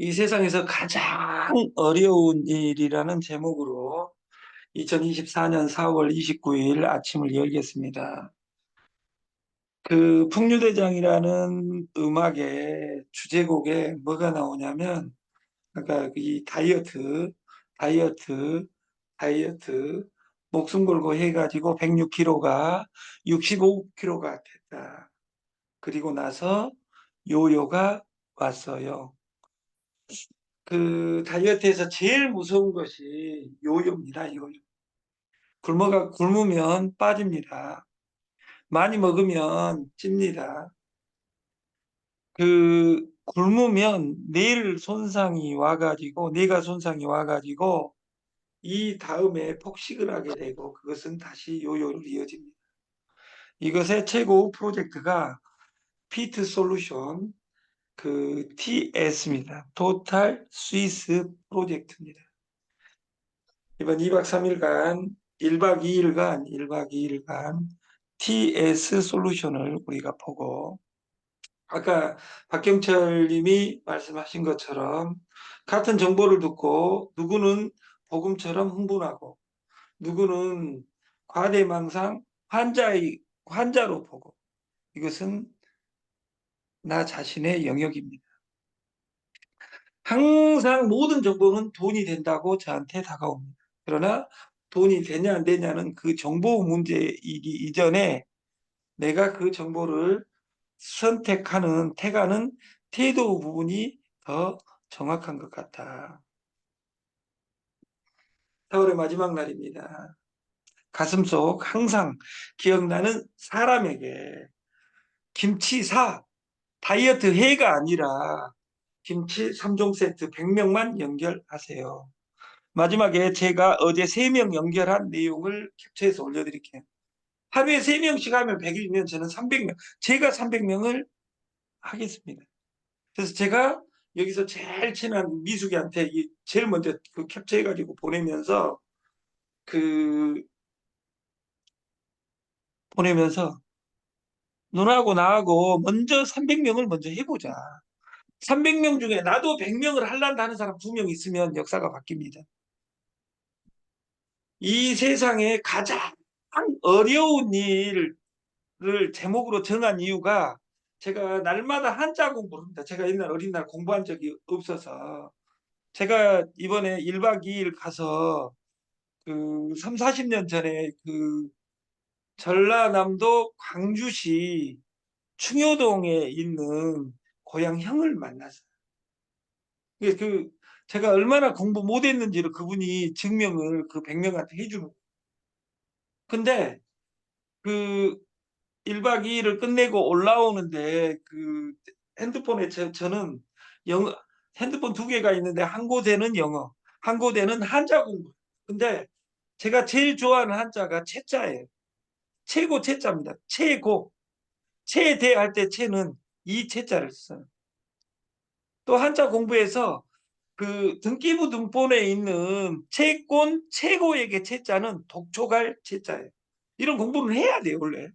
이 세상에서 가장 어려운 일이라는 제목으로 2024년 4월 29일 아침을 열겠습니다. 그 풍류대장이라는 음악의 주제곡에 뭐가 나오냐면, 그러니까 이 다이어트, 다이어트, 목숨 걸고 해가지고 106kg가 65kg가 됐다. 그리고 나서 요요가 왔어요. 그 다이어트에서 제일 무서운 것이 요요입니다. 요요. 굶으면 빠집니다. 많이 먹으면 찝니다. 그 굶으면 뇌가 손상이 와가지고 이 다음에 폭식을 하게 되고 그것은 다시 요요로 이어집니다. 이것의 최고 프로젝트가 피트 솔루션 그 TS입니다. 토탈 스위스 프로젝트입니다. 이번 2박 3일간, 1박 2일간 TS 솔루션을 우리가 보고, 아까 박경철 님이 말씀하신 것처럼 같은 정보를 듣고 누구는 복음처럼 흥분하고 누구는 과대망상 환자로 보고, 이것은 나 자신의 영역입니다. 항상 모든 정보는 돈이 된다고 저한테 다가옵니다. 그러나 돈이 되냐 안 되냐는 그 정보 문제이기 이전에 내가 그 정보를 택하는 태도 부분이 더 정확한 것 같아. 4월의 마지막 날입니다. 가슴속 항상 기억나는 사람에게 김치사 다이어트 회가 아니라 김치 3종 세트 100명만 연결하세요. 마지막에 제가 어제 3명 연결한 내용을 캡처해서 올려드릴게요. 하루에 3명씩 하면 100일이면 저는 300명, 제가 300명을 하겠습니다. 그래서 제가 여기서 제일 친한 미숙이한테 제일 먼저 그 캡처해가지고 보내면서 그 보내면서 누나하고 나하고 먼저 300명을 먼저 해보자. 300명 중에 나도 100명을 하려고 하는 사람 2명 있으면 역사가 바뀝니다. 이 세상에 가장 어려운 일을 제목으로 정한 이유가 제가 날마다 한자 공부를 합니다. 제가 옛날 어린 날 공부한 적이 없어서 제가 이번에 1박 2일 가서 그 3, 40년 전에 그 전라남도 광주시 충효동에 있는 고향 형을 만났어요. 그 제가 얼마나 공부 못했는지를 그분이 증명을 그 100명한테 해주는 거예요. 근데 그 1박 2일을 끝내고 올라오는데 그 핸드폰에 저는 영어 핸드폰 2개가 있는데 한 곳에는 영어, 한 곳에는 한자 공부. 근데 제가 제일 좋아하는 한자가 채자예요. 최고 채자입니다. 최고. 최대할 때 채는 이 채자를 써요. 또 한자 공부에서 그 등기부 등본에 있는 채권 최고에게 채자는 독촉할 채자예요. 이런 공부는 해야 돼요, 원래.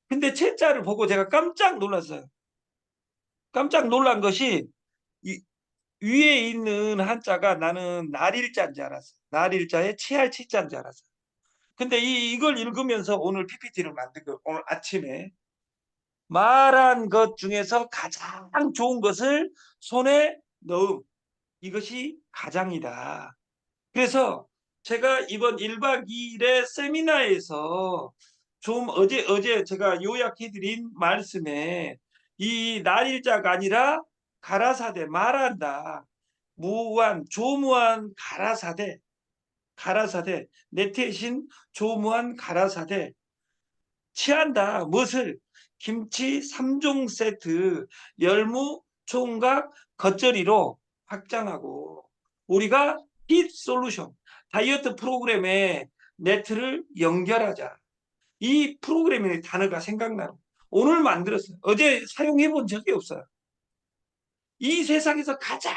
근데 채자를 보고 제가 깜짝 놀랐어요. 깜짝 놀란 것이 이, 위에 있는 한자가 나는 날일자인 줄 알았어요. 날일자에 치할 치자인 줄 알았어요. 근데 이걸 읽으면서 오늘 PPT를 만든 거 오늘 아침에 말한 것 중에서 가장 좋은 것을 손에 넣음. 이것이 가장이다. 그래서 제가 이번 1박 2일의 세미나에서 좀 어제 제가 요약해드린 말씀에 이 날일자가 아니라 가라사대 말한다. 무한 조무한 가라사대 내태신 조무한 가라사대 취한다. 무엇을? 김치 3종 세트 열무 총각 겉절이로 확장하고 우리가 핏 솔루션 다이어트 프로그램에 네트를 연결하자. 이 프로그램의 단어가 생각나는 오늘 만들었어요. 어제 사용해 본 적이 없어요. 이 세상에서 가장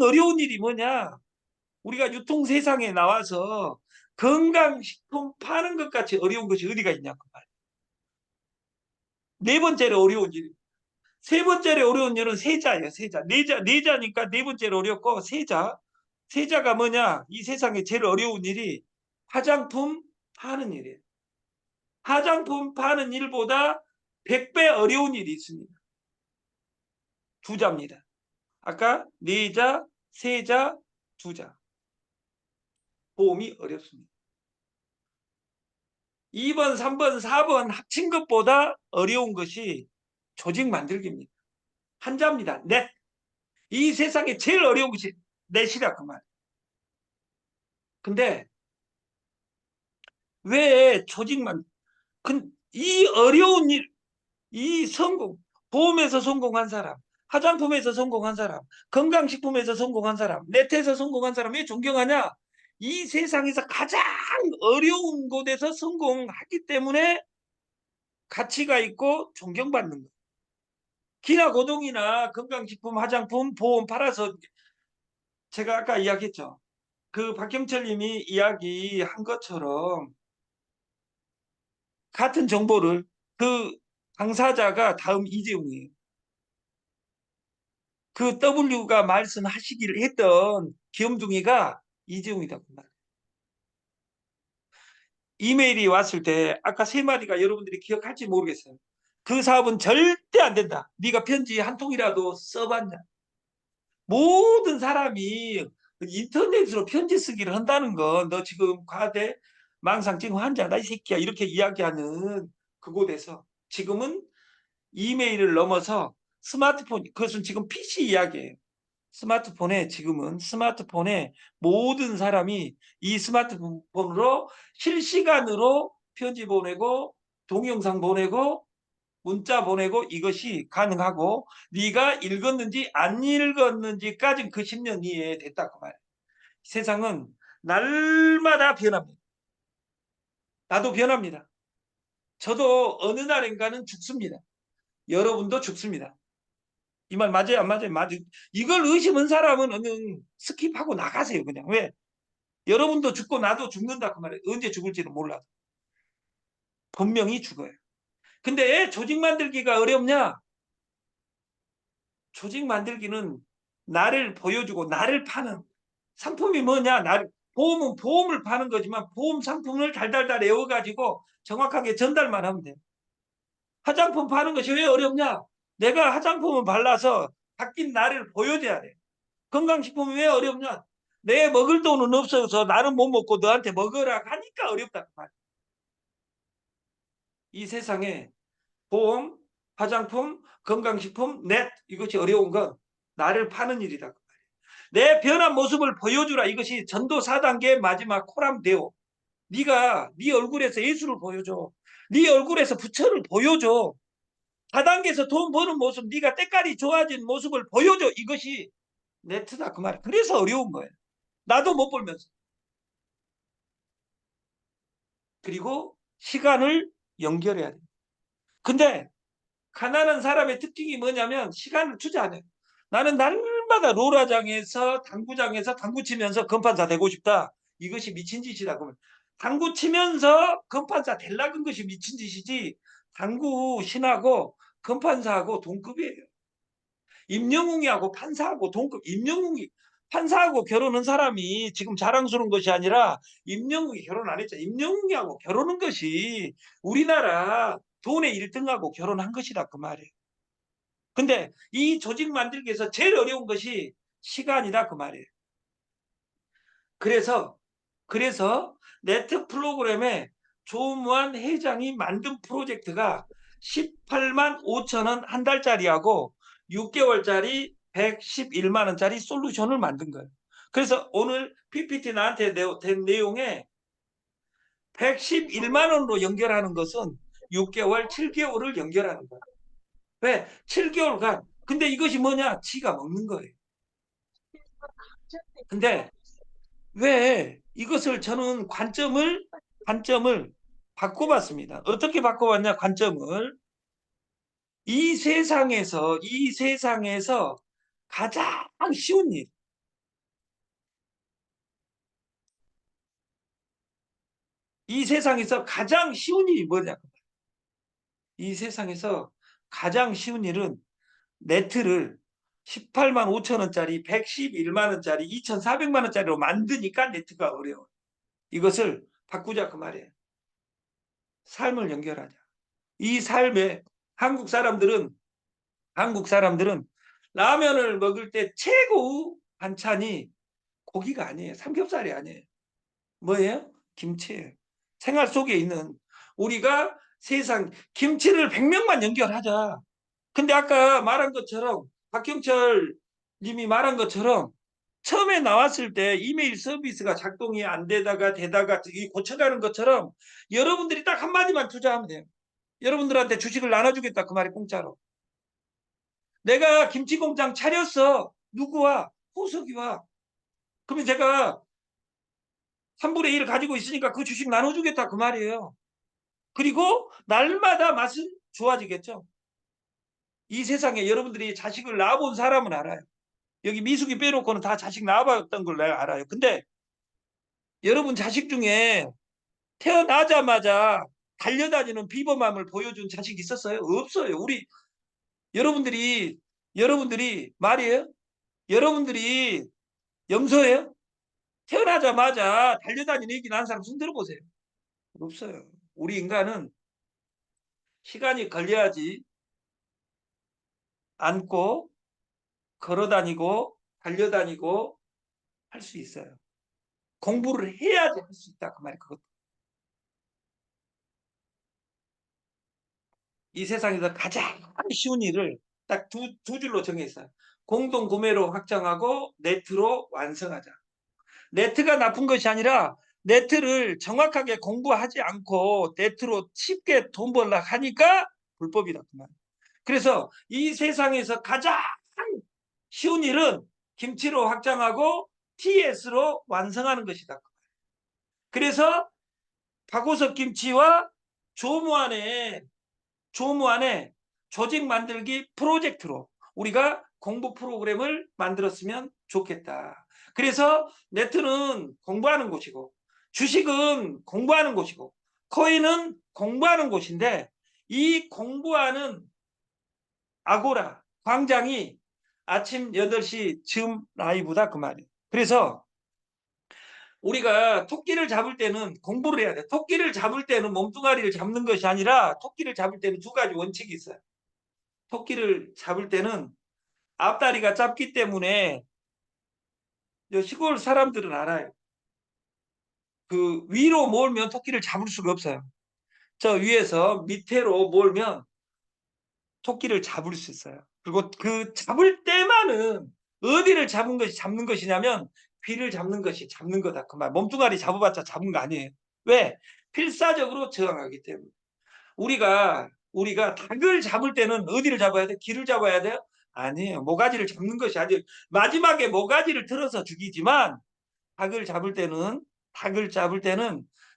어려운 일이 뭐냐? 우리가 유통 세상에 나와서 건강식품 파는 것 같이 어려운 것이 어디가 있냐고 말이에요. 네 번째로 어려운 일. 세 번째로 어려운 일은 세자예요. 세자. 네자니까 네 번째로 어렵고 세자. 세자가 뭐냐? 이 세상에 제일 어려운 일이 화장품 파는 일이에요. 화장품 파는 일보다 100배 어려운 일이 있습니다. 두 자입니다. 아까 네 자, 세 자, 두 자. 보험이 어렵습니다. 2번, 3번, 4번 합친 것보다 어려운 것이 조직 만들기입니다. 한자입니다. 넷. 이 세상에 제일 어려운 것이 넷이라 그 말. 근데 왜 조직만 이 어려운 일, 이 성공, 보험에서 성공한 사람, 화장품에서 성공한 사람, 건강식품에서 성공한 사람, 네트에서 성공한 사람 왜 존경하냐? 이 세상에서 가장 어려운 곳에서 성공하기 때문에 가치가 있고 존경받는 거예요. 기나 고동이나 건강식품, 화장품, 보험 팔아서 제가 아까 이야기했죠. 그 박경철 님이 이야기한 것처럼 같은 정보를 그 당사자가 다음 이재용이에요. 그 W가 말씀하시기를 했던 귀염둥이가 이재용이다. 그 말. 이메일이 왔을 때 아까 세 마디가 여러분들이 기억할지 모르겠어요. 그 사업은 절대 안 된다. 네가 편지 한 통이라도 써봤냐. 모든 사람이 인터넷으로 편지 쓰기를 한다는 건 너 지금 과대 망상증 환자다 이 새끼야 이렇게 이야기하는 그곳에서 지금은 이메일을 넘어서 스마트폰 그것은 지금 PC 이야기예요. 스마트폰에 지금은 스마트폰에 모든 사람이 이 스마트폰으로 실시간으로 편지 보내고 동영상 보내고 문자 보내고 이것이 가능하고 네가 읽었는지 안 읽었는지까지는 그 10년 이내에 됐다 그 말이에요. 세상은 날마다 변합니다. 나도 변합니다. 저도 어느 날인가는 죽습니다. 여러분도 죽습니다. 이 말 맞아요? 안 맞아요? 맞아요. 이걸 의심한 사람은 스킵하고 나가세요. 그냥. 왜? 여러분도 죽고 나도 죽는다 그 말이에요. 언제 죽을지는 몰라도. 분명히 죽어요. 근데 조직 만들기가 어렵냐? 조직 만들기는 나를 보여주고 나를 파는 상품이 뭐냐? 보험은 보험을 파는 거지만 보험 상품을 달달달 외워가지고 정확하게 전달만 하면 돼요. 화장품 파는 것이 왜 어렵냐? 내가 화장품을 발라서 바뀐 나를 보여줘야 돼. 건강식품이 왜 어렵냐? 내 먹을 돈은 없어서 나는 못 먹고 너한테 먹으라 하니까 어렵다. 이 세상에 보험, 화장품, 건강식품, 넷 이것이 어려운 건 나를 파는 일이다. 내 변한 모습을 보여주라. 이것이 전도 4단계 마지막 코람데오. 네가 네 얼굴에서 예수를 보여줘. 네 얼굴에서 부처를 보여줘. 4단계에서 돈 버는 모습, 네가 때깔이 좋아진 모습을 보여줘. 이것이 네트다 그 말. 그래서 어려운 거예요. 나도 못 벌면서. 그리고 시간을 연결해야 돼. 근데 가난한 사람의 특징이 뭐냐면 시간을 투자하네. 나는 날마다 롤라장에서 당구장에서 당구 치면서 건판사 되고 싶다. 이것이 미친 짓이다. 그러면 당구 치면서 건판사 되려는 것이 미친 짓이지. 당구 신하고 건판사하고 동급이에요. 임영웅이하고 판사하고 동급. 임영웅이 판사하고 결혼한 사람이 지금 자랑스러운 것이 아니라 임영웅이 결혼 안 했죠. 임영웅이하고 결혼한 것이 우리나라 돈의 1등하고 결혼한 것이다 그 말이에요. 근데 이 조직 만들기에서 제일 어려운 것이 시간이다 그 말이에요. 그래서 네트 프로그램에 조무한 회장이 만든 프로젝트가 18만 5천 원 한 달짜리하고 6개월짜리 111만 원짜리 솔루션을 만든 거예요. 그래서 오늘 PPT 나한테 된 내용에 111만 원으로 연결하는 것은 6개월, 7개월을 연결하는 거예요. 왜? 7개월간. 근데 이것이 뭐냐? 지가 먹는 거예요. 근데 왜 이것을 저는 관점을 바꿔봤습니다. 어떻게 바꿔봤냐? 관점을 이 세상에서 가장 쉬운 일, 이 세상에서 가장 쉬운 일이 뭐냐? 이 세상에서 가장 쉬운 일은 네트를 18만 5천 원짜리, 111만 원짜리, 2,400만 원짜리로 만드니까 네트가 어려워. 이것을 바꾸자 그 말이에요. 삶을 연결하자. 이 삶에 한국 사람들은 라면을 먹을 때 최고 반찬이 고기가 아니에요. 삼겹살이 아니에요. 뭐예요? 김치예요. 생활 속에 있는 우리가 세상 김치를 100명만 연결하자. 근데 아까 말한 것처럼 박경철 님이 말한 것처럼 처음에 나왔을 때 이메일 서비스가 작동이 안 되다가 고쳐가는 것처럼 여러분들이 딱 한마디만 투자하면 돼요. 여러분들한테 주식을 나눠주겠다 그 말이 공짜로. 내가 김치 공장 차렸어. 누구와? 호석이와. 그러면 제가 3분의 1을 가지고 있으니까 그 주식 나눠주겠다 그 말이에요. 그리고 날마다 맛은 좋아지겠죠. 이 세상에 여러분들이 자식을 낳아본 사람은 알아요. 여기 미숙이 빼놓고는 다 자식 낳아봤던 걸 내가 알아요. 근데 여러분 자식 중에 태어나자마자 달려다니는 비범함을 보여준 자식 있었어요? 없어요. 여러분들이 말이에요? 여러분들이 염소예요? 태어나자마자 달려다니는 얘기 나는 사람 손 들어보세요. 없어요. 우리 인간은 시간이 걸려야지 앉고 걸어다니고 달려다니고 할 수 있어요. 공부를 해야지 할 수 있다 그 말이 그것도. 이 세상에서 가장 쉬운 일을 딱 두 줄로 정했어요. 공동 구매로 확정하고 네트로 완성하자. 네트가 나쁜 것이 아니라 네트를 정확하게 공부하지 않고 네트로 쉽게 돈 벌려고 하니까 불법이다 그 말. 그래서 이 세상에서 가장 쉬운 일은 김치로 확장하고 TS로 완성하는 것이다. 그래서 박오석 김치와 조무안의 조직 만들기 프로젝트로 우리가 공부 프로그램을 만들었으면 좋겠다. 그래서 네트는 공부하는 곳이고 주식은 공부하는 곳이고 코인은 공부하는 곳인데 이 공부하는 아고라 광장이 아침 8시 즈음 라이브다 그 말이에요. 그래서 우리가 토끼를 잡을 때는 공부를 해야 돼. 토끼를 잡을 때는 몸뚱아리를 잡는 것이 아니라 토끼를 잡을 때는 두 가지 원칙이 있어요. 토끼를 잡을 때는 앞다리가 짧기 때문에 시골 사람들은 알아요. 그 위로 몰면 토끼를 잡을 수가 없어요. 저 위에서 밑으로 몰면 토끼를 잡을 수 있어요. 그리고 그 잡을 때만은 어디를 잡는 것이냐면 귀를 잡는 것이 잡는 거다. 그 말. 몸뚱아리 잡아봤자 잡은 거 아니에요. 왜? 필사적으로 저항하기 때문에. 우리가 닭을 잡을 때는 어디를 잡아야 돼? 귀를 잡아야 돼요? 아니에요. 모가지를 잡는 것이 아니에요. 마지막에 모가지를 틀어서 죽이지만 닭을 잡을 때는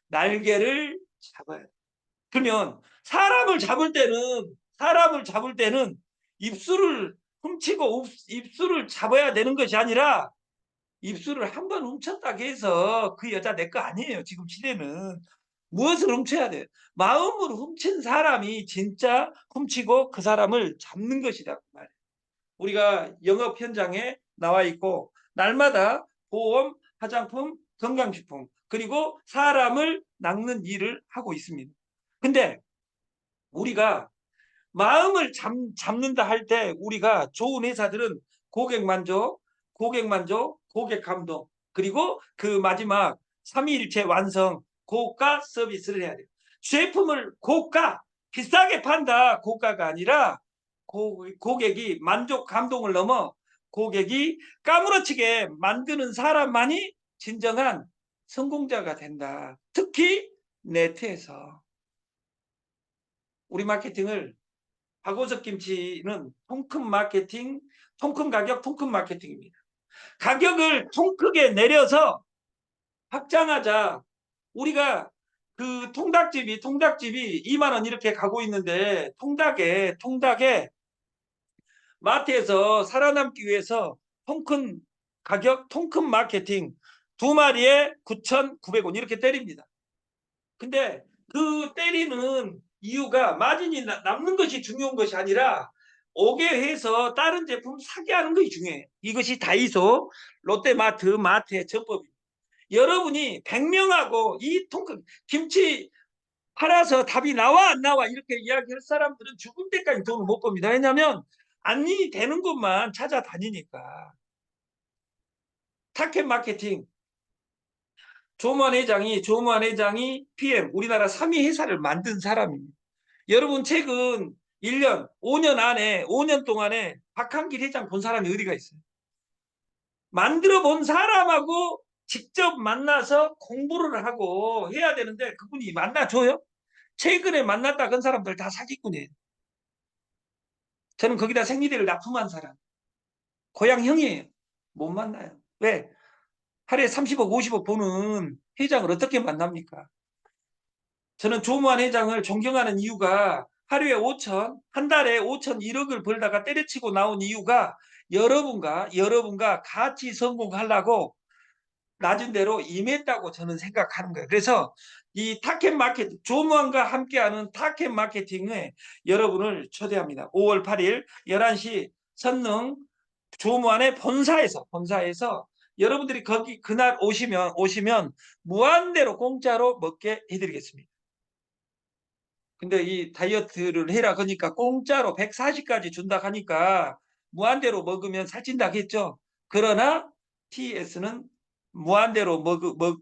날개를 잡아야 돼. 그러면 사람을 잡을 때는 입술을 훔치고 입술을 잡아야 되는 것이 아니라 입술을 한 번 훔쳤다고 해서 그 여자 내 거 아니에요. 지금 시대는. 무엇을 훔쳐야 돼요? 마음으로 훔친 사람이 진짜 훔치고 그 사람을 잡는 것이다. 그 말이에요. 우리가 영업 현장에 나와 있고 날마다 보험, 화장품, 건강식품 그리고 사람을 낚는 일을 하고 있습니다. 근데 우리가 마음을 잡는다 할 때 우리가 좋은 회사들은 고객 감동 그리고 그 마지막 삼위일체 완성 고가 서비스를 해야 돼요. 제품을 비싸게 판다 고가가 아니라 고객이 만족 감동을 넘어 고객이 까무러치게 만드는 사람만이 진정한 성공자가 된다. 특히 네트에서 우리 마케팅을 박오석 김치는 통큰 가격, 통큰 마케팅입니다. 가격을 통 크게 내려서 확장하자. 우리가 그 통닭집이 2만 원 이렇게 가고 있는데 통닭에 마트에서 살아남기 위해서 통큰 가격, 통큰 마케팅 2마리에 9,900원 이렇게 때립니다. 근데 그 때리는 이유가 마진이 남는 것이 중요한 것이 아니라 오게 해서 다른 제품 사게 하는 것이 중요해요. 이것이 다이소, 롯데마트, 마트의 전법입니다. 여러분이 100명하고 이 김치 팔아서 답이 나와 안 나와 이렇게 이야기할 사람들은 죽을 때까지 돈을 못 법니다. 왜냐하면 안이 되는 것만 찾아다니니까. 타켓 마케팅 조만 회장이 PM 우리나라 3위 회사를 만든 사람입니다. 여러분 최근 1년, 5년 동안에 박한길 회장 본 사람이 어디가 있어요? 만들어 본 사람하고 직접 만나서 공부를 하고 해야 되는데 그분이 만나줘요? 최근에 만났다 그 사람들 다 사기꾼이에요. 저는 거기다 생리대를 납품한 사람. 고향형이에요. 못 만나요. 왜? 하루에 30억, 50억 보는 회장을 어떻게 만납니까? 저는 조무한 회장을 존경하는 이유가 하루에 5천, 한 달에 5천 1억을 벌다가 때려치고 나온 이유가 여러분과 같이 성공하려고 낮은 대로 임했다고 저는 생각하는 거예요. 그래서 이 타켓 마케팅, 조무한과 함께하는 타켓 마케팅에 여러분을 초대합니다. 5월 8일 11시 선릉 조무한의 본사에서 여러분들이 거기 그날 오시면 무한대로 공짜로 먹게 해드리겠습니다. 근데 이 다이어트를 해라 그러니까 공짜로 140까지 준다 하니까 무한대로 먹으면 살찐다 했죠. 그러나 TS는 무한대로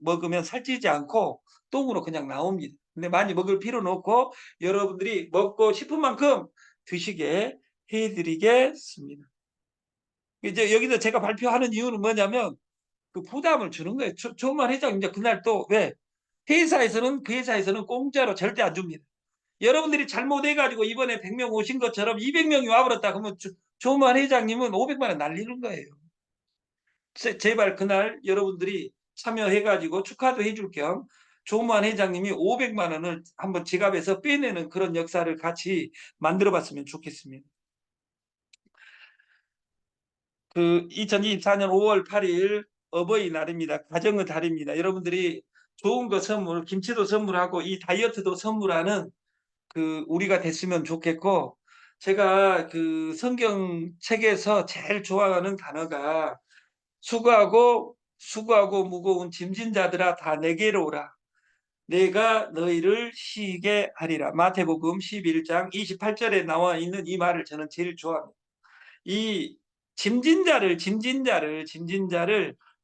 먹으면 살찌지 않고 똥으로 그냥 나옵니다. 근데 많이 먹을 필요는 없고 여러분들이 먹고 싶은 만큼 드시게 해드리겠습니다. 이제 여기서 제가 발표하는 이유는 뭐냐면 그 부담을 주는 거예요. 조만 회장 이제 그날 또 왜? 그 회사에서는 공짜로 절대 안 줍니다. 여러분들이 잘못해가지고 이번에 100명 오신 것처럼 200명이 와버렸다 그러면 조만 회장님은 500만 원 날리는 거예요. 제발 그날 여러분들이 참여해가지고 축하도 해줄 겸 조만 회장님이 500만 원을 한번 지갑에서 빼내는 그런 역사를 같이 만들어 봤으면 좋겠습니다. 그 2024년 5월 8일 어버이날입니다. 가정의 달입니다. 여러분들이 좋은 거 선물, 김치도 선물하고 이 다이어트도 선물하는 그 우리가 됐으면 좋겠고 제가 그 성경책에서 제일 좋아하는 단어가 수고하고 무거운 짐진 자들아 다 내게로 오라. 내가 너희를 쉬게 하리라. 마태복음 11장 28절에 나와 있는 이 말을 저는 제일 좋아합니다. 이 짐진자를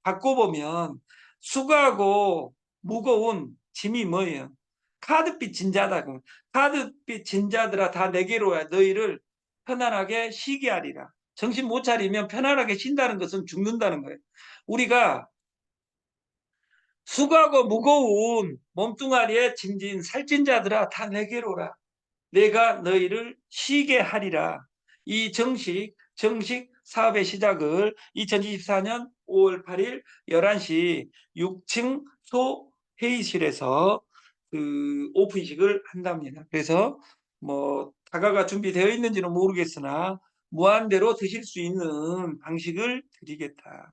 바꿔보면 수고하고 무거운 짐이 뭐예요? 카드빚 진자다. 카드빚 진자들아 다 내게로 와 너희를 편안하게 쉬게 하리라. 정신 못 차리면 편안하게 쉰다는 것은 죽는다는 거예요. 우리가 수고하고 무거운 몸뚱아리에 짐진 살찐 자들아 다 내게로 오라. 내가 너희를 쉬게 하리라. 이 정식 사업의 시작을 2024년 5월 8일 11시 6층 소회의실에서 그 오픈식을 한답니다. 그래서 뭐 다가가 준비되어 있는지는 모르겠으나 무한대로 드실 수 있는 방식을 드리겠다.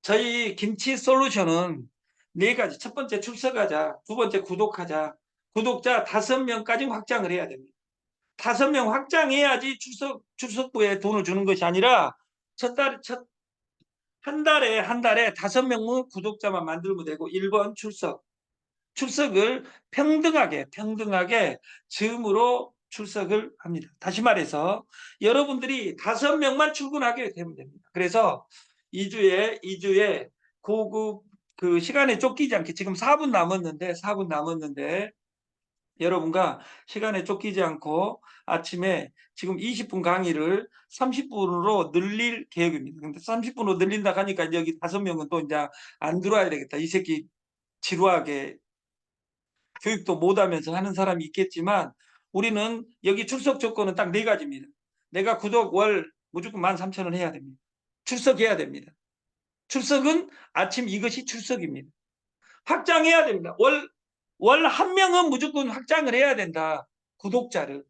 저희 김치 솔루션은 네 가지. 첫 번째 출석하자. 두 번째 구독하자. 구독자 5명까지 확장을 해야 됩니다. 5명 확장해야지 출석부에 돈을 주는 것이 아니라 한 달에 5명 구독자만 만들면 되고 1번 출석을 평등하게 즈음으로 출석을 합니다. 다시 말해서 여러분들이 5명만 출근하게 되면 됩니다. 그래서 2주에 고급 그 시간에 쫓기지 않게 지금 4분 남았는데 여러분과 시간에 쫓기지 않고 아침에 지금 20분 강의를 30분으로 늘릴 계획입니다. 근데 30분으로 늘린다 하니까 여기 5명은 또 이제 안 들어와야 되겠다. 이 새끼 지루하게 교육도 못하면서 하는 사람이 있겠지만 우리는 여기 출석 조건은 딱 4가지입니다. 내가 구독 월 무조건 13,000원 해야 됩니다. 출석해야 됩니다. 출석은 아침 이것이 출석입니다. 확장해야 됩니다. 월 한 명은 무조건 확장을 해야 된다. 구독자를.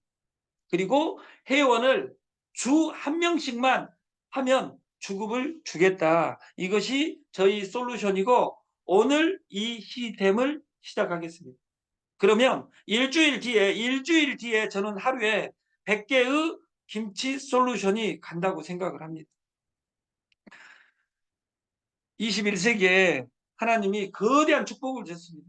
그리고 회원을 주 한 명씩만 하면 주급을 주겠다. 이것이 저희 솔루션이고 오늘 이 시스템을 시작하겠습니다. 그러면 일주일 뒤에 저는 하루에 100개의 김치 솔루션이 간다고 생각을 합니다. 21세기에 하나님이 거대한 축복을 줬습니다.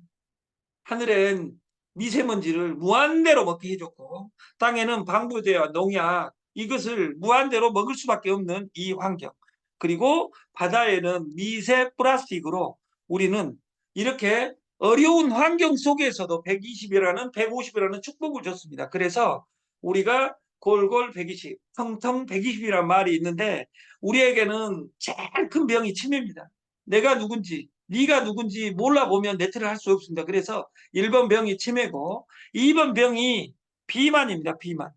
하늘엔 미세먼지를 무한대로 먹게 해줬고 땅에는 방부제와 농약 이것을 무한대로 먹을 수밖에 없는 이 환경, 그리고 바다에는 미세 플라스틱으로 우리는 이렇게 어려운 환경 속에서도 120이라는 150이라는 축복을 줬습니다. 그래서 우리가 골골 120, 텅텅 120이라는 말이 있는데 우리에게는 제일 큰 병이 치매입니다. 내가 누군지 네가 누군지 몰라보면 네트를 할 수 없습니다. 그래서 1번 병이 치매고 2번 병이 비만입니다. 비만.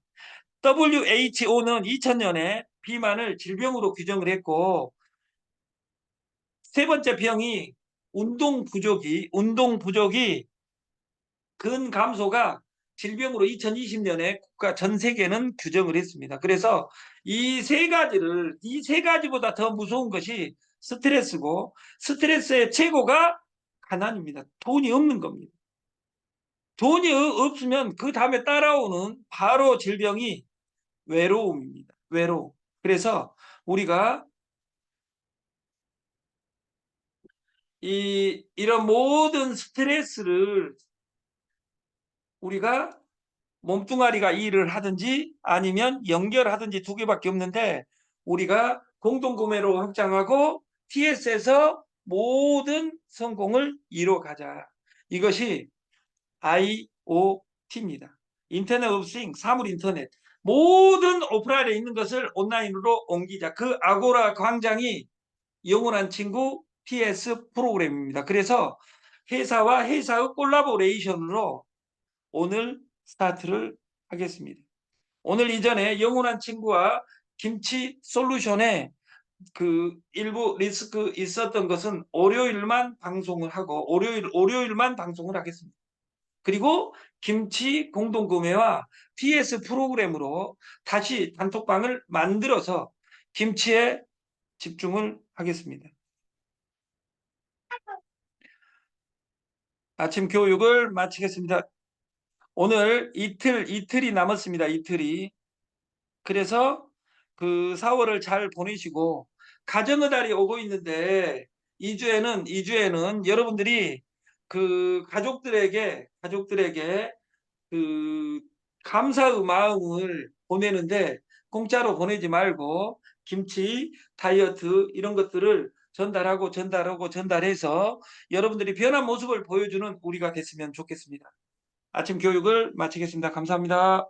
WHO는 2000년에 비만을 질병으로 규정을 했고 세 번째 병이 운동 부족이 근감소가 질병으로 2020년에 국가 전 세계는 규정을 했습니다. 그래서 이 세 가지보다 더 무서운 것이 스트레스고 스트레스의 최고가 가난입니다. 돈이 없는 겁니다. 돈이 없으면 그 다음에 따라오는 바로 질병이 외로움입니다. 외로움. 그래서 우리가 이런 모든 스트레스를 우리가 몸뚱아리가 일을 하든지 아니면 연결하든지 두 개밖에 없는데 우리가 공동구매로 확장하고 TS에서 모든 성공을 이뤄가자. 이것이 IoT입니다. 인터넷 오브 싱, 사물 인터넷. 모든 오프라인에 있는 것을 온라인으로 옮기자. 그 아고라 광장이 영원한 친구 TS 프로그램입니다. 그래서 회사와 회사의 콜라보레이션으로 오늘 스타트를 하겠습니다. 오늘 이전에 영원한 친구와 김치 솔루션에 그 일부 리스크 있었던 것은 월요일만 방송을 하고 월요일만 방송을 하겠습니다. 그리고 김치 공동구매와 TS 프로그램으로 다시 단톡방을 만들어서 김치에 집중을 하겠습니다. 아침 교육을 마치겠습니다. 오늘 이틀이 남았습니다. 이틀이. 그래서 그 4월을 잘 보내시고 가정의 달이 오고 있는데 2주에는 여러분들이 그 가족들에게 그 감사의 마음을 보내는데 공짜로 보내지 말고 김치, 다이어트 이런 것들을 전달해서 여러분들이 변한 모습을 보여주는 우리가 됐으면 좋겠습니다. 아침 교육을 마치겠습니다. 감사합니다.